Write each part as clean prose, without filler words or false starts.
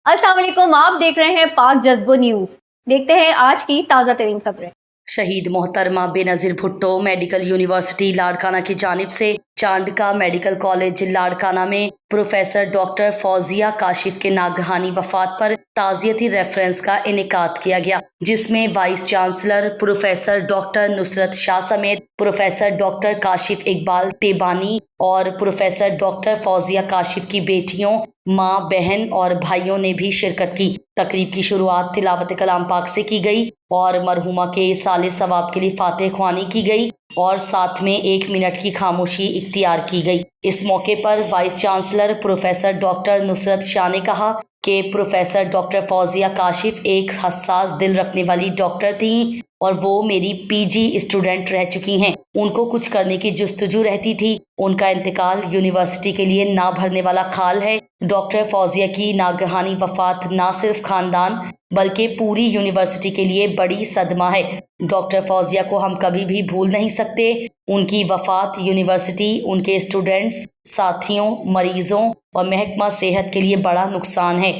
अस्सलाम वालेकुम, आप देख रहे हैं पाक जज्बो न्यूज। देखते हैं आज की ताज़ा तरीन खबरें। शहीद मोहतरमा बेनज़ीर भुट्टो मेडिकल यूनिवर्सिटी लाड़काना की जानिब से चांडका मेडिकल कॉलेज लाड़काना में प्रोफेसर डॉक्टर फौजिया काशिफ के नागहानी वफात पर ताज़ियती रेफरेंस का इनेकाद किया गया, जिसमें vice chancellor professor doctor Nusrat Shah समेत प्रोफेसर डॉक्टर काशिफ इकबाल तेबानी और प्रोफेसर डॉक्टर फौजिया काशिफ की बेटियों, माँ, बहन और भाइयों ने भी शिरकत की। तकरीब की शुरुआत तिलावत कलाम पाक से की गई और मरहुमा के साले सवाब के लिए फातिह ख्वानी की गई और साथ में 1 मिनट की खामोशी इख्तियार की गई। इस मौके पर vice chancellor professor doctor Nusrat Shah ने कहा कि प्रोफेसर डॉक्टर फौजिया काशिफ एक हसास दिल रखने वाली डॉक्टर थीं और वो मेरी पीजी स्टूडेंट रह चुकी हैं। उनको कुछ करने की जुस्तजू रहती थी। उनका इंतकाल यूनिवर्सिटी के लिए ना भरने वाला खाल है। डॉक्टर फौजिया की नागहानी वफात ना सिर्फ खानदान बल्कि पूरी यूनिवर्सिटी के लिए बड़ी सदमा है। डॉक्टर फौजिया को हम कभी भी भूल नहीं सकते। उनकी वफात यूनिवर्सिटी, उनके स्टूडेंट्स, साथियों, मरीजों और महकमा सेहत के लिए बड़ा नुकसान है।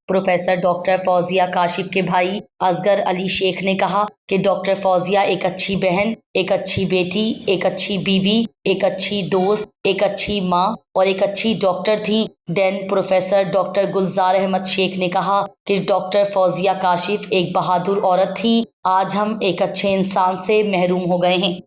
प्रोफेसर डॉक्टर फौजिया काशिफ के भाई असगर अली शेख ने कहा कि डॉक्टर फौजिया एक अच्छी बहन, एक अच्छी बेटी, एक अच्छी बीवी, एक अच्छी दोस्त, एक अच्छी माँ और एक अच्छी डॉक्टर थी। डेन प्रोफेसर डॉक्टर गुलजार अहमद शेख ने कहा कि डॉक्टर फौजिया काशिफ एक बहादुर औरत थी। आज हम एक अच्छे इंसान से महरूम हो गए हैं।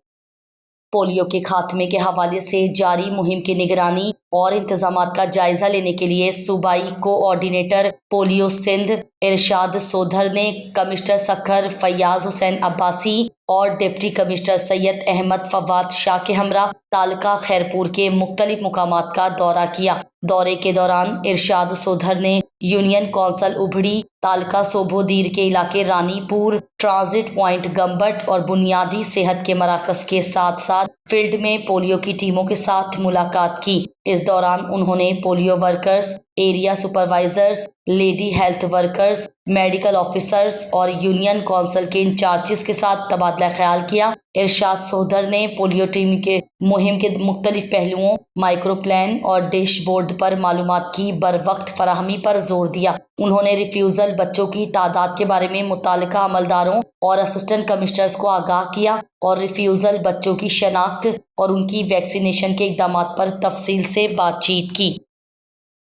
पोलियो के खात्मे के हवाले से जारी मुहिम की निगरानी और इंतजामात का जायजा लेने के लिए सूबाई कोऑर्डिनेटर पोलियो सिंध इरशाद सोधर ने कमिश्नर सखर फयाज हुसैन अब्बासी और डिप्टी कमिश्नर सैयद अहमद फवाद शाह के हमरा तालका खैरपुर के मुख्तलिफ मुकामात का दौरा किया। दौरे के दौरान इरशाद सोधर ने यूनियन कौंसल उभड़ी, तालका सोभोदीर के इलाके रानीपुर, ट्रांजिट पॉइंट गम्बट और बुनियादी सेहत के मराकज के साथ साथ फील्ड में पोलियो की टीमों के साथ मुलाकात की। इस दौरान उन्होंने polio workers, area supervisors, lady health workers, medical officers और यूनियन कौंसिल के इंचार्जेस के साथ तबादला ख्याल किया। इरशाद सोधर ने पोलियो टीम के मुहिम के मुख्तलिफ पहलुओं, माइक्रो प्लान और डैशबोर्ड पर मालूमात की बरवक्त फराहमी पर जोर दिया। उन्होंने रिफ्यूज़ल बच्चों की तादाद के बारे में मुतालिका अमलदारों और असिस्टेंट कमिश्नर्स को आगाह किया और रिफ्यूज़ल बच्चों की शनाख्त और उनकी वैक्सीनेशन के इक़दाम पर तफसील से बातचीत की।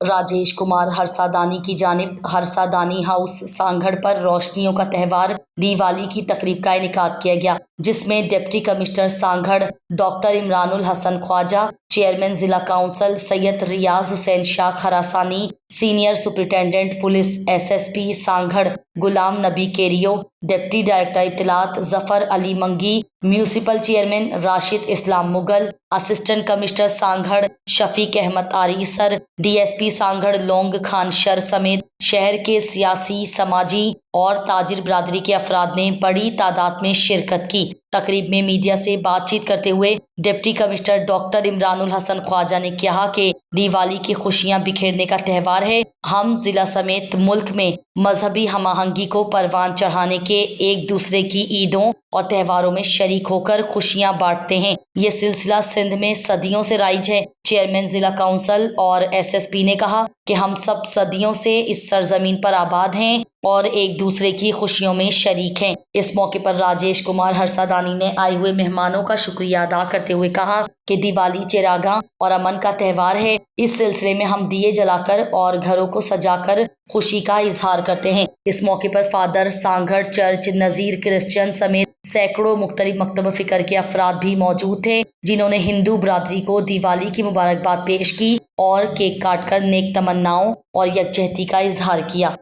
राजेश कुमार हरसादानी की जानिब हरसादानी हाउस सांगड़ पर रोशनियों का त्यौहार दिवाली की तकरीब का इनेकाद किया गया, जिसमें deputy commissioner Sanghar doctor Imranul Hasan Khawaja, chairman जिला council Syed Riaz Hussain Shah Khurasani, senior superintendent police SSP Sanghar Ghulam Nabi Kerio, deputy director इत्तलात Zafar Ali Mangi, municipal chairman Rashid Islam Mughal, assistant commissioner Sanghar Shafiq Ahmed Arisar, DSP Sanghar Long Khan Shar समेत शहर के सियासी, समाजी और ताजिर बरादरी के अफराद ने बड़ी तादाद में शिरकत की। तकरीब में मीडिया से बातचीत करते हुए deputy commissioner doctor Imranul Hasan Khawaja ने कहा कि दिवाली की खुशियां बिखेरने का त्यौहार है। हम जिला समेत मुल्क में मजहबी हमाहंगी को परवान चढ़ाने के एक दूसरे की ईदों और त्योहारों में शरीक होकर खुशियां बांटते हैं। ये सिलसिला सिंध में सदियों से राइज है। चेयरमैन जिला काउंसिल और एसएसपी ने कहा कि हम सब सदियों से इस सरजमीन पर आबाद हैं और एक दूसरे की खुशियों में शरीक हैं। इस मौके पर राजेश कुमार हरसादानी ने आए हुए मेहमानों का शुक्रिया अदा करते हुए कहा कि दिवाली चिरागा और अमन का त्यौहार है। इस सिलसिले में हम दिए जलाकर और घरों को सजाकर खुशी का इजहार करते हैं। इस मौके पर फादर सांगड़ चर्च नजीर क्रिश्चियन समेत सैकड़ों मुख्तलिफ मकतब फिक्र के अफराद भी मौजूद थे, जिन्होंने हिंदू बरादरी को दिवाली की मुबारकबाद पेश की और केक काटकर नेक तमन्नाओं और यकजहती का इजहार किया।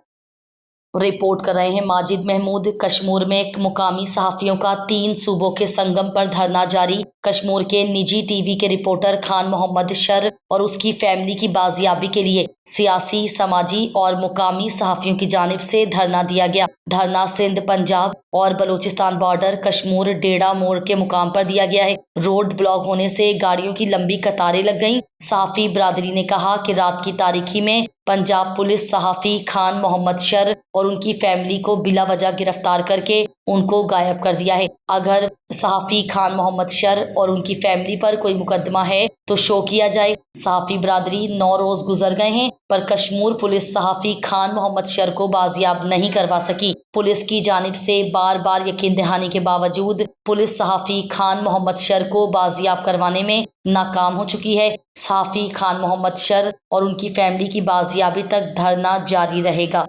रिपोर्ट कर रहे हैं माजिद महमूद। कश्मीर में मुकामी सहाफ़ियों का 3 सूबों के संगम पर धरना जारी। कश्मीर के निजी टीवी के रिपोर्टर खान मोहम्मद शर और उसकी फैमिली की बाजियाबी के लिए सियासी, समाजी और मुकामी सहाफ़ियों की जानिब से धरना दिया गया। धरना सिंध, पंजाब और बलूचिस्तान बॉर्डर कश्मीर डेड़ा मोड़ के मुकाम पर दिया गया है। रोड ब्लॉक होने से गाड़ियों की लंबी कतारें लग गईं। सहाफ़ी बरादरी ने कहा कि रात की तारीखी में पंजाब पुलिस सहाफ़ी खान मोहम्मद शर اور ان کی فیملی کو بلا وجہ گرفتار کر کے ان کو غائب کر دیا ہے۔ اگر صحافی خان محمد شر اور ان کی فیملی پر کوئی مقدمہ ہے تو شو کیا جائے۔ صحافی برادری 9 روز گزر گئے ہیں پر کشمور پولیس صحافی خان محمد شر کو بازیاب نہیں کروا سکی۔ پولیس کی جانب سے بار بار یقین دہانی کے باوجود پولیس صحافی خان محمد شر کو بازیاب کروانے میں ناکام ہو چکی ہے۔ صحافی خان محمد شر اور ان کی فیملی کی بازیابی تک دھرنا جاری رہے گا۔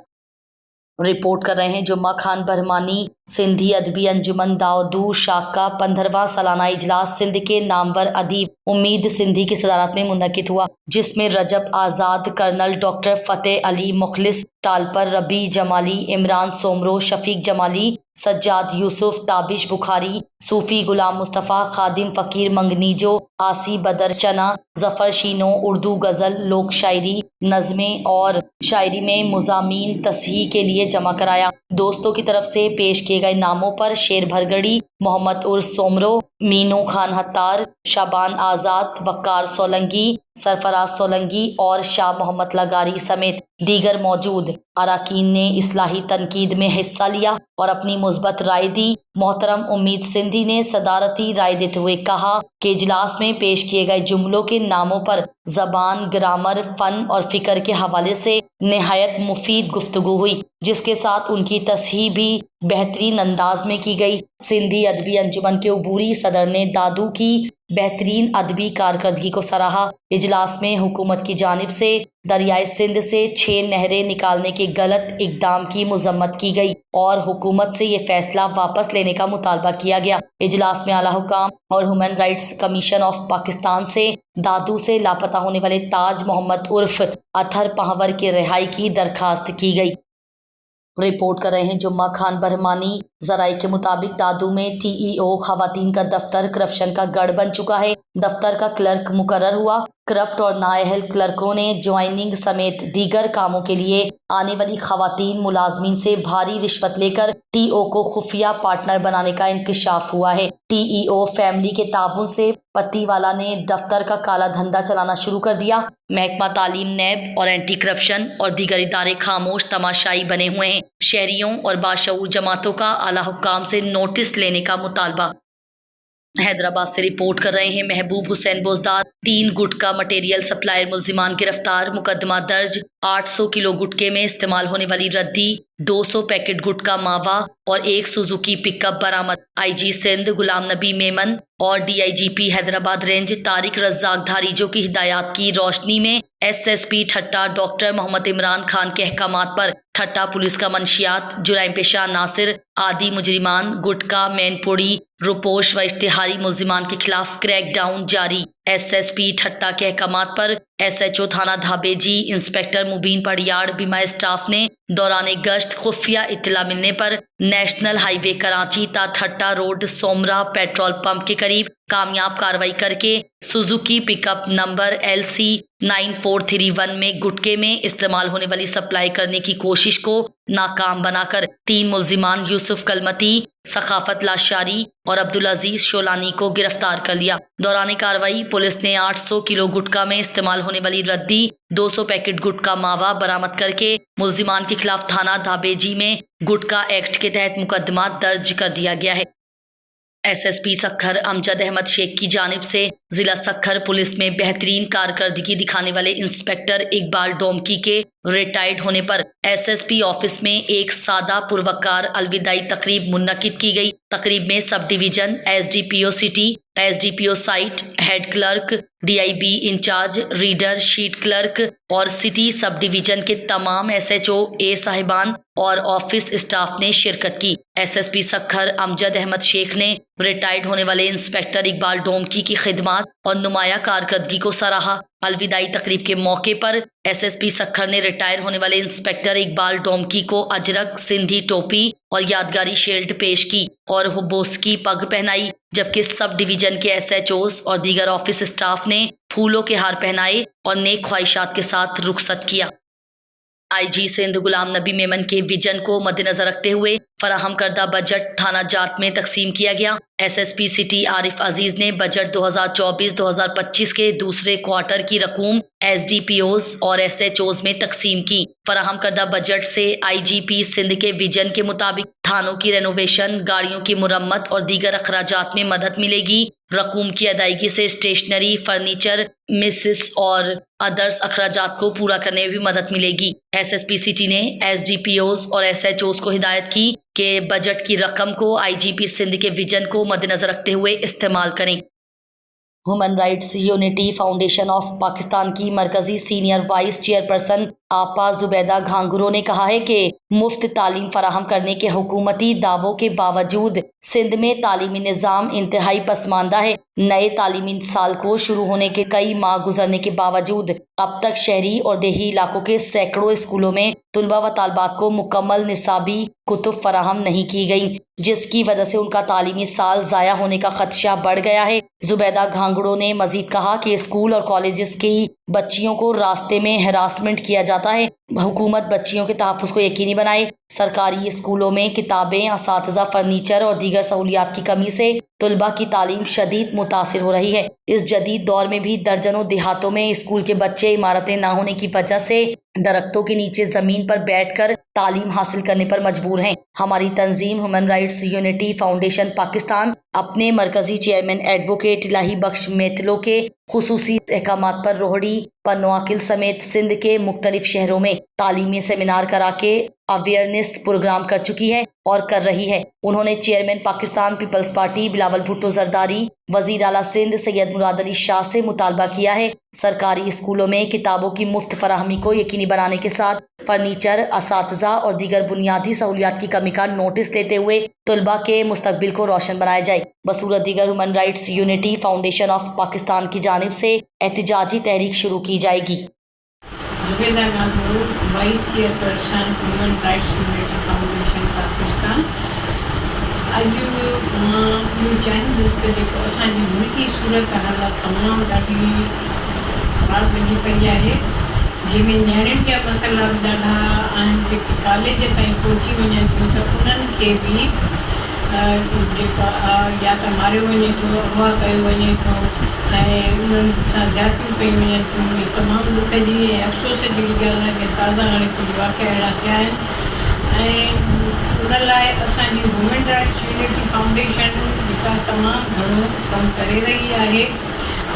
رپورٹ کر رہے ہیں جمعہ خان برہمانی۔ سندھی ادبی انجمن داودو شاخ کا 15واں سالانہ اجلاس سندھ کے نامور ادیب امید سندھی کی صدارت میں منعقد ہوا، جس میں رجب آزاد، کرنل ڈاکٹر فتح علی مخلص ٹالپر، ربیع جمالی، عمران سومرو، شفیق جمالی، سجاد یوسف، تابش بخاری، صوفی غلام مصطفیٰ، خادم فقیر منگنیجو، آسی بدر چنا، ظفر شینو، اردو غزل، لوک شاعری، نظمیں اور شاعری میں مضامین تصحیح کے لیے جمع کرایا۔ دوستوں کی طرف سے پیش کیے گئے ناموں پر شیر بھرگڑی، محمد عرس سومرو، مینو خان حتار، شابان آزاد، وقار سولنگی، سرفراز سولنگی اور شاہ محمد لغاری سمیت دیگر موجود اراکین نے اصلاحی تنقید میں حصہ لیا اور اپنی مثبت رائے دی۔ محترم امید سندھی نے صدارتی رائے دیتے ہوئے کہا کہ اجلاس میں پیش کیے گئے جملوں کے ناموں پر زبان، گرامر، فن اور فکر کے حوالے سے نہایت مفید گفتگو ہوئی، جس کے ساتھ ان کی تصحیح بھی بہترین انداز میں کی گئی۔ سندھی ادبی انجمن کے عبوری صدر نے دادو کی بہترین ادبی کارکردگی کو سراہا۔ اجلاس میں حکومت کی جانب سے دریائے سندھ سے 6 نہریں نکالنے کے غلط اقدام کی مذمت کی گئی اور حکومت سے یہ فیصلہ واپس لینے کا مطالبہ کیا گیا۔ اجلاس میں اعلیٰ حکام اور human rights commission of Pakistan سے دادو سے لاپتہ ہونے والے تاج محمد عرف اطہر پہور کی رہائی کی درخواست کی گئی۔ رپورٹ کر رہے ہیں جمعہ خان برہمانی۔ ذرائع کے مطابق دادو میں ٹی ای او خواتین کا دفتر کرپشن کا گڑھ بن چکا ہے۔ دفتر کا کلرک مقرر ہوا۔ کرپٹ اور نااہل کلرکوں نے جوائننگ سمیت دیگر کاموں کے لیے آنے والی خواتین ملازمین سے بھاری رشوت لے کر ٹی او کو خفیہ پارٹنر بنانے کا انکشاف ہوا ہے۔ ٹی ای او فیملی کے تعاون سے پتی والا نے دفتر کا کالا دھندا چلانا شروع کر دیا۔ محکمہ تعلیم، نیب اور اینٹی کرپشن اور دیگر ادارے خاموش تماشائی بنے ہوئے ہیں۔ شہریوں اور باشعور جماعتوں کا اعلیٰ حکام سے نوٹس لینے کا مطالبہ۔ حیدرآباد سے رپورٹ کر رہے ہیں محبوب حسین بوزدار۔ 3 گٹکا مٹیریل سپلائر ملزمان گرفتار، مقدمہ درج۔ 800 کلو گٹکے میں استعمال ہونے والی ردی، 200 پیکٹ گٹکا ماوا اور 1 سوزوکی پک اپ برآمد۔ آئی جی سندھ غلام نبی میمن اور D I G P Hyderabad range Tariq Razzaq Dharejo کی ہدایات کی روشنی میں S S P Thatta doctor Muhammad Imran Khan کے احکامات پر ٹھٹہ پولیس کا منشیات، جرائم پیشہ عناصر، عادی مجرمان، گٹکا، مین پوڑی، روپوش و اشتہاری ملزمان کے خلاف کریک ڈاؤن جاری۔ ایس ایس پی ٹھٹہ کے احکامات پر ایس ایچ او تھانہ دھابے جی انسپکٹر مبین پڑیاڑ بیمہ اسٹاف نے دوران گشت خفیہ اطلاع ملنے پر نیشنل ہائی وے کراچی تا Thatta road Soomra petrol pump کے قریب کامیاب کارروائی کر کے سوزوکی پک اپ نمبر LC 9431 میں گٹکے میں استعمال ہونے والی سپلائی کرنے کی کوشش کو ناکام بنا کر 3 ملزمان یوسف کلمتی، ثقافت لاشاری اور عبدالعزیز شولانی کو گرفتار کر لیا۔ دوران کارروائی پولیس نے 800 کلو گٹکا میں استعمال ہونے والی ردی، 200 پیکٹ گٹکا ماوا برآمد کر کے ملزمان کے خلاف تھانہ دھابے جی میں گٹکا ایکٹ کے تحت مقدمہ درج کر دیا گیا ہے۔ ایس ایس پی سکھر امجد احمد شیخ کی جانب سے ضلع سکھر پولیس میں بہترین کارکردگی دکھانے والے انسپکٹر اقبال ڈومکی کے ریٹائرڈ ہونے پر ایس ایس پی آفس میں ایک سادہ پروقار الوداعی تقریب منعقد کی گئی۔ تقریب میں sub division, S D P O city, S D P O site, head clerk, D I B incharge, reader, sheet clerk اور سٹی سب ڈویژن کے تمام ایس ایچ او اے صاحبان اور آفس اسٹاف نے شرکت کی۔ ایس ایس پی سکھر امجد احمد شیخ نے retired ہونے والے انسپکٹر اقبال ڈومکی کی خدمات اور نمایاں کارکردگی کو سراہا۔ الوداعی تقریب کے موقع پر ایس ایس پی سکھر نے ریٹائر ہونے والے انسپکٹر اقبال ڈومکی کو اجرک سندھی ٹوپی اور یادگاری شیلڈ پیش کی اور بوسکی پگ پہنائی، جبکہ سب ڈویژن کے ایس ایچ اوز اور دیگر آفس اسٹاف نے پھولوں کے ہار پہنائے اور نیک خواہشات کے ساتھ رخصت کیا۔ آئی جی سندھ غلام نبی میمن کے ویژن کو مد نظر رکھتے ہوئے फराहम करदा बजट थाना जाट में तकसीम किया गया। SSP सिटी आरिफ अजीज ने बजट 2024-2025 के दूसरे क्वार्टर की रकूम SDPOs और SHOs में तकसीम की। फराहम करदा बजट से IGP सिंध के विजन के मुताबिक थानों की रेनोवेशन, गाड़ियों की मुरम्मत और दीगर अखराजात में मदद मिलेगी। रकूम की अदायगी से स्टेशनरी, फर्नीचर, मिसिस और अदर्स अखराजात को पूरा करने में भी मदद मिलेगी। SSP सिटी ने SDPOs और SHOs को हिदायत की कि बजट की रकम को IGP सिंध के विजन को मद्देनजर रखते हुए इस्तेमाल करें। Human rights unity foundation of Pakistan की मरकजी सीनियर वाइस चेयरपर्सन आपा जुबैदा घांगुरो ने कहा है कि मुफ्त तालीम फराहम करने के हुकूमती दावों के बावजूद सिंध में तालीमी निज़ाम इंतहाई पसमानदा है। नए तालीमी साल को शुरू होने के कई माह गुजरने के बावजूद अब तक शहरी और देही इलाकों के सैकड़ों स्कूलों में तुलबा व तालबात को मुकम्मल निसाबी कुतुब फराहम नहीं की गई, जिसकी वजह से उनका तालीमी साल ज़ाया होने का खदशा बढ़ गया है। जुबैदा घांगुड़ो ने मजीद कहा कि स्कूल और कॉलेजेस की बच्चियों को रास्ते में हरासमेंट किया जाता है। हुकूमत बच्चियों के तहफ़्फ़ुज़ को यकीनी बनाए। सरकारी स्कूलों में किताबें, असातिज़ा, फर्नीचर और दीगर सहूलियात की कमी से तुलबा की तालीम शदीद मुतासिर हो रही है। इस जदीद दौर में भी दर्जनों देहातों में स्कूल के बच्चे इमारतें ना होने की वजह से दरख्तों के नीचे ज़मीन पर बैठकर तालीम हासिल करने पर मजबूर हैं। हमारी तंजीम human rights unity foundation Pakistan अपने मरकजी चेयरमैन एडवोकेट इलाही बख्श मेतलो के खुसूसी अहकामात पर रोहड़ी, पन्नवाकिल समेत सिंध के मुख्तलिफ शहरों में तालीमी सेमिनार करा के अवेयरनेस प्रोग्राम कर चुकी है और कर रही है। उन्होंने चेयरमैन पाकिस्तान पीपल्स पार्टी बिलावल भुट्टो जरदारी, वजीर आला सिंध सैयद मुराद अली शाह से मुतालबा किया है सरकारी स्कूलों में किताबों की मुफ्त फराहमी को यकीनी बनाने के साथ फर्नीचर, असातिज़ा और दीगर बुनियादी सहूलियात की कमी का नोटिस लेते हुए तुलबा के मुस्तकबिल को रोशन बनाया जाए। बसूरत दीगर human rights unity foundation of Pakistan की जानिब से एहतिजाजी तहरीक शुरू की जाएगी। Zubaida Ghangro, vice chairperson human rights unity foundation Pakistan. अॼु मां इहो चाहींदुसि त जेको असांजी मुल्की सूरत हालत तमामु ॾाढी ख़राबु वञी पई आहे, जंहिंमें नियाणियुनि जा मसइला बि ॾाढा आहिनि। जेके कॉलेज ताईं पहुची वञनि थियूं त उन्हनि खे बि जेका या त मारियो वञे थो, अगवा कयो वञे थो ऐं उन्हनि सां ज़्यादतियूं कयूं वञनि थियूं। इहे तमामु दुख जी ऐं अफ़सोस जी ॻाल्हि आहे कि ताज़ा हाणे कुझु वाक़िआ अहिड़ा थिया आहिनि ऐं उन लाइ असांजी ह्यूमन राइट्स यूनिटी फाउंडेशन जेका तमामु घणो कमु करे रही आहे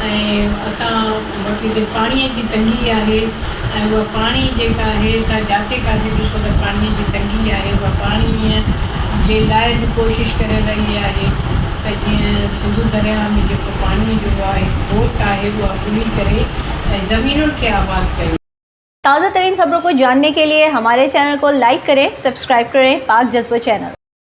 ऐं असां वटि हिते पाणीअ जी तंगी आहे ऐं उहा पाणी जेका आहे असां जिते किथे ॾिसो त पाणीअ जी तंगी आहे। उहा पाणीअ जे लाइ बि कोशिशि करे रही आहे त जीअं सिंधु दरिया में जेको पाणीअ जो आहे घोट आहे उहा खुली करे ऐं ज़मीनुनि खे आबाद कयो। ताज़ा तरीन खबरों को जानने के लिए हमारे चैनल को लाइक करें, सब्सक्राइब करें पाक जज्बा चैनल।